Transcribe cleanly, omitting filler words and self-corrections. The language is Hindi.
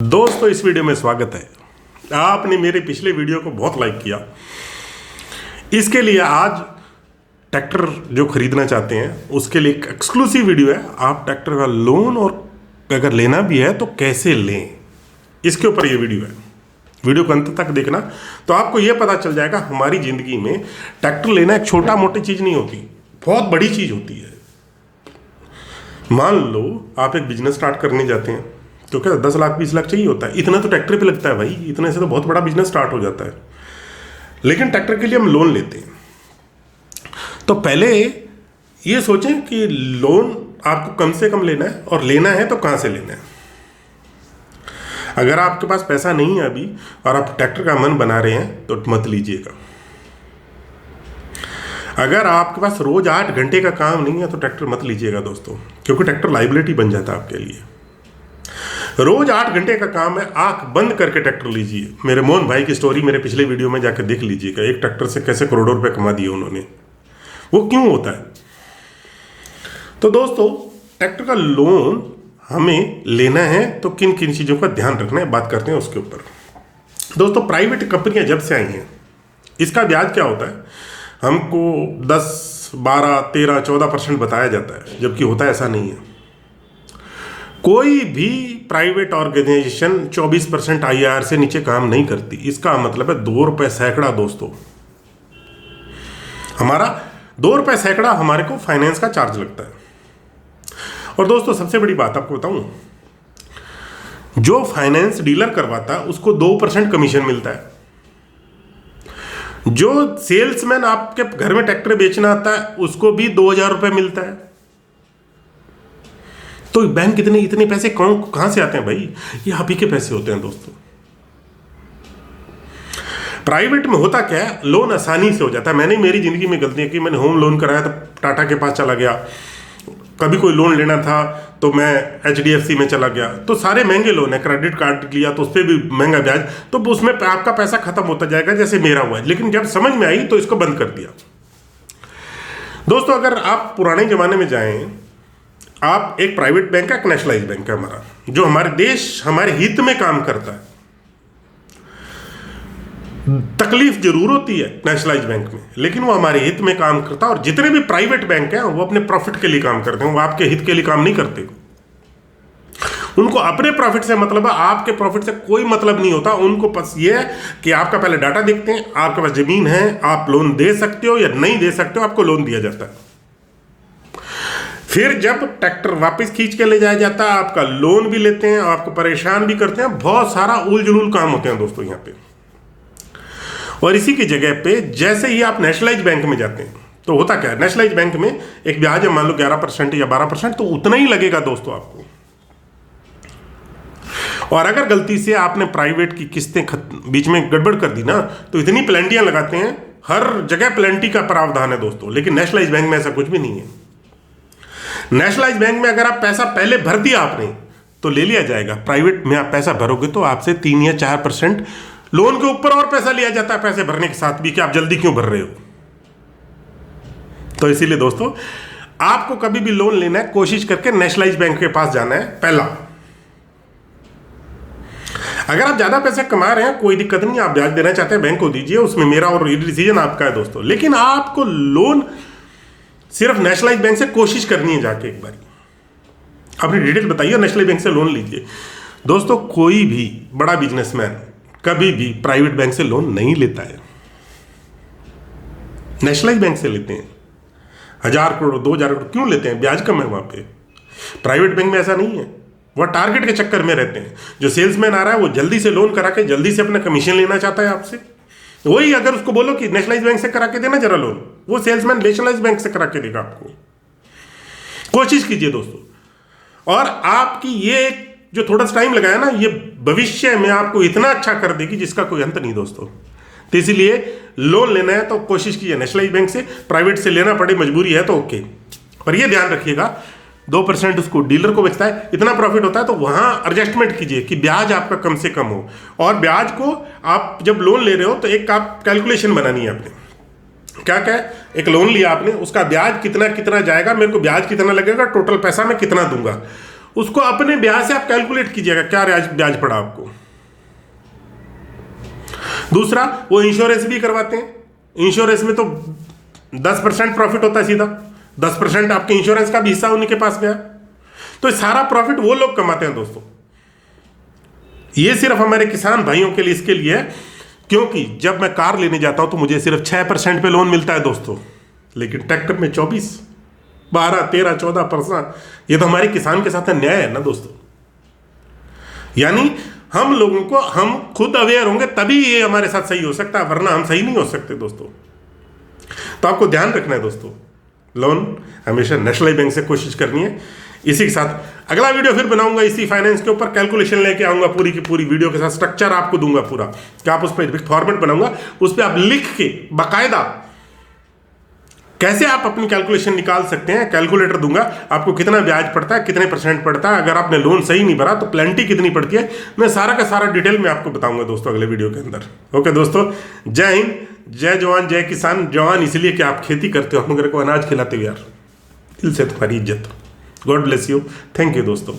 दोस्तों इस वीडियो में स्वागत है। आपने मेरे पिछले वीडियो को बहुत लाइक किया। इसके लिए आज ट्रैक्टर जो खरीदना चाहते हैं उसके लिए एक एक्सक्लूसिव वीडियो है। आप ट्रैक्टर का लोन और अगर लेना भी है तो कैसे लें, इसके ऊपर ये वीडियो है। वीडियो को अंत तक देखना तो आपको ये पता चल जाएगा हमारी ज़िंदगी में ट्रैक्टर लेना एक छोटा मोटी चीज़ नहीं होती, बहुत बड़ी चीज़ होती है। मान लो आप एक बिजनेस स्टार्ट करने जाते हैं तो क्या 10 लाख 20 लाख चाहिए होता है, इतना तो ट्रैक्टर पे लगता है भाई, इतने से तो बहुत बड़ा बिजनेस स्टार्ट हो जाता है। लेकिन ट्रैक्टर के लिए हम लोन लेते हैं तो पहले ये सोचें कि लोन आपको कम से कम लेना है और लेना है तो कहाँ से लेना है। अगर आपके पास पैसा नहीं है अभी और आप ट्रैक्टर का मन बना रहे हैं तो मत लीजिएगा। अगर आपके पास रोज 8 घंटे का काम नहीं है तो ट्रैक्टर मत लीजिएगा दोस्तों, क्योंकि ट्रैक्टर लाइबिलिटी बन जाता है आपके लिए। रोज 8 घंटे का काम है, आंख बंद करके ट्रैक्टर लीजिए। मेरे मोहन भाई की स्टोरी मेरे पिछले वीडियो में जाकर देख लीजिएगा, एक ट्रैक्टर से कैसे करोड़ों रुपए कमा दिए उन्होंने। वो क्यों होता है? तो दोस्तों ट्रैक्टर का लोन हमें लेना है तो किन किन चीज़ों का ध्यान रखना है, बात करते हैं उसके ऊपर। दोस्तों प्राइवेट कंपनियां जब से आई हैं इसका ब्याज क्या होता है, हमको 10, 12, 13, 14% बताया जाता है, जबकि होता ऐसा नहीं है। कोई भी प्राइवेट ऑर्गेनाइजेशन 24% IRR से नीचे काम नहीं करती। इसका मतलब है 2 रुपये सैकड़ा। दोस्तों हमारा 2 रुपये सैकड़ा हमारे को फाइनेंस का चार्ज लगता है। और दोस्तों सबसे बड़ी बात आपको बताऊं, जो फाइनेंस डीलर करवाता है उसको 2% कमीशन मिलता है। जो सेल्समैन आपके घर में ट्रैक्टर बेचना आता है उसको भी 2000 रुपये मिलता है। तो बैंक इतने पैसे कहां से आते हैं भाई? ये आप ही के पैसे होते हैं दोस्तों। प्राइवेट में होता क्या है, लोन आसानी से हो जाता है। मैंने मेरी जिंदगी में गलती की, मैंने होम लोन कराया तो टाटा के पास चला गया। कभी कोई लोन लेना था तो मैं HDFC में चला गया। तो सारे महंगे लोन है, क्रेडिट कार्ड लिया तो उस पर भी महंगा ब्याज, तो उसमें आपका पैसा खत्म होता जाएगा जैसे मेरा हुआ है। लेकिन जब समझ में आई तो इसको बंद कर दिया। दोस्तों अगर आप पुराने जमाने में जाएं, आप एक प्राइवेट बैंक है, एक नेशनलाइज बैंक है हमारा, जो हमारे देश हमारे हित में काम करता है। तकलीफ जरूर होती है नेशनलाइज बैंक में, लेकिन वो हमारे हित में काम करता है। और जितने भी प्राइवेट बैंक हैं वो अपने प्रॉफिट के लिए काम करते हैं, वो आपके हित के लिए काम नहीं करते। उनको अपने प्रॉफिट से मतलब है, आपके प्रॉफिट से कोई मतलब नहीं होता। उनको बस ये है कि आपका पहले डाटा देखते हैं, आपके पास जमीन है, आप लोन दे सकते हो या नहीं दे सकते हो, आपको लोन दिया जाता है। फिर जब ट्रैक्टर वापस खींच के ले जाया जाता है, आपका लोन भी लेते हैं, आपको परेशान भी करते हैं। बहुत सारा उल जुलूल काम होते हैं दोस्तों यहाँ पे। और इसी की जगह पे जैसे ही आप नेशनलाइज बैंक में जाते हैं तो होता क्या है, नेशनलाइज बैंक में एक ब्याज है मान लो 11% या 12%, तो उतना ही लगेगा दोस्तों आपको। और अगर गलती से आपने प्राइवेट की किस्तें बीच में गड़बड़ कर दी ना तो इतनी पेनल्टियां लगाते हैं, हर जगह पेनल्टी का प्रावधान है दोस्तों। लेकिन नेशनलाइज बैंक में ऐसा कुछ भी नहीं है। नेशनलाइज बैंक में अगर आप पैसा पहले भर दिया आपने तो ले लिया जाएगा। प्राइवेट में आप पैसा भरोगे तो आपसे 3 या 4% लोन के ऊपर और पैसा लिया जाता है, पैसे भरने के साथ भी, कि आप जल्दी क्यों भर रहे हो। तो इसीलिए दोस्तों आपको कभी भी लोन लेना है, कोशिश करके नेशनलाइज बैंक के पास जाना है पहला। अगर आप ज्यादा पैसे कमा रहे हैं कोई दिक्कत नहीं, आप ब्याज देना चाहते हैं बैंक को दीजिए, उसमें मेरा और डिसीजन आपका है दोस्तों। लेकिन आपको लोन सिर्फ नेशनलाइज बैंक से कोशिश करनी है, जाके एक बार अपनी डिटेल बताइए, नेशनलाइज बैंक से लोन लीजिए। दोस्तों कोई भी बड़ा बिजनेसमैन कभी भी प्राइवेट बैंक से लोन नहीं लेता है, नेशनलाइज बैंक से लेते हैं। 1000 करोड़ 2000 करोड़ क्यों लेते हैं? ब्याज कम है वहां पे। प्राइवेट बैंक में ऐसा नहीं है, वह टारगेट के चक्कर में रहते हैं। जो सेल्समैन आ रहा है वो जल्दी से लोन करा के जल्दी से अपना कमीशन लेना चाहता है आपसे। वही अगर उसको बोलो कि नेशनलाइज बैंक से करा के देना जरा लोन, वो सेल्समैन नेशनलाइज बैंक से करा के देगा आपको। कोशिश कीजिए दोस्तों। और आपकी ये जो थोड़ा सा टाइम लगाया ना, ये भविष्य में आपको इतना अच्छा कर देगी जिसका कोई अंत नहीं दोस्तों। तो इसीलिए लोन लेना है तो कोशिश कीजिए नेशनलाइज बैंक से। प्राइवेट से लेना पड़े, मजबूरी है तो ओके, पर ये ध्यान रखिएगा 2% उसको डीलर को बचता है, इतना प्रॉफिट होता है। तो वहां एडजस्टमेंट कीजिए कि ब्याज आपका कम से कम हो। और ब्याज को आप जब लोन ले रहे हो तो एक आप कैलकुलेशन बनानी है आपने। क्या क्या है, एक लोन लिया आपने, उसका ब्याज कितना कितना जाएगा, मेरे को ब्याज कितना लगेगा, टोटल पैसा मैं कितना दूंगा, उसको अपने ब्याज से आप कैलकुलेट कीजिएगा क्या ब्याज पड़ा आपको। दूसरा, वो इंश्योरेंस भी करवाते हैं। इंश्योरेंस में तो 10% प्रॉफिट होता है सीधा, 10% आपके इंश्योरेंस का भी हिस्सा उन्हीं के पास गया। तो सारा प्रॉफिट वो लोग कमाते हैं दोस्तों। ये सिर्फ हमारे किसान भाइयों के लिए, इसके लिए है क्योंकि जब मैं कार लेने जाता हूं तो मुझे सिर्फ 6% पे लोन मिलता है दोस्तों, लेकिन ट्रैक्टर में 24, 12, 13, 14%। ये तो हमारे किसान के साथ अन्याय है ना दोस्तों। यानी हम लोगों को, हम खुद अवेयर होंगे तभी ये हमारे साथ सही हो सकता है, वरना हम सही नहीं हो सकते दोस्तों। तो आपको ध्यान रखना है दोस्तों, लोन हमेशा नेशनल बैंक से कोशिश करनी है। इसी के साथ अगला वीडियो फिर बनाऊंगा इसी फाइनेंस के ऊपर, कैलकुलेशन लेके आऊंगा पूरी की पूरी वीडियो के साथ, स्ट्रक्चर आपको दूंगा पूरा कि आप उस पर फॉर्मेट बनाऊंगा, उस पर आप लिख के बाकायदा कैसे आप अपनी कैलकुलेशन निकाल सकते हैं, कैलकुलेटर दूंगा आपको, कितना ब्याज पड़ता है, कितने % पड़ता है, अगर आपने लोन सही नहीं भरा तो पेनल्टी कितनी पड़ती है, मैं सारा का सारा डिटेल में आपको बताऊंगा दोस्तों अगले वीडियो के अंदर। ओके दोस्तों, जय हिंद, जय जवान, जय किसान। जवान इसलिए कि आप खेती करते हो, हम मेरे को अनाज खिलाते हो यार, दिल से तुम्हारी इज्जत। God bless you, thank you दोस्तों।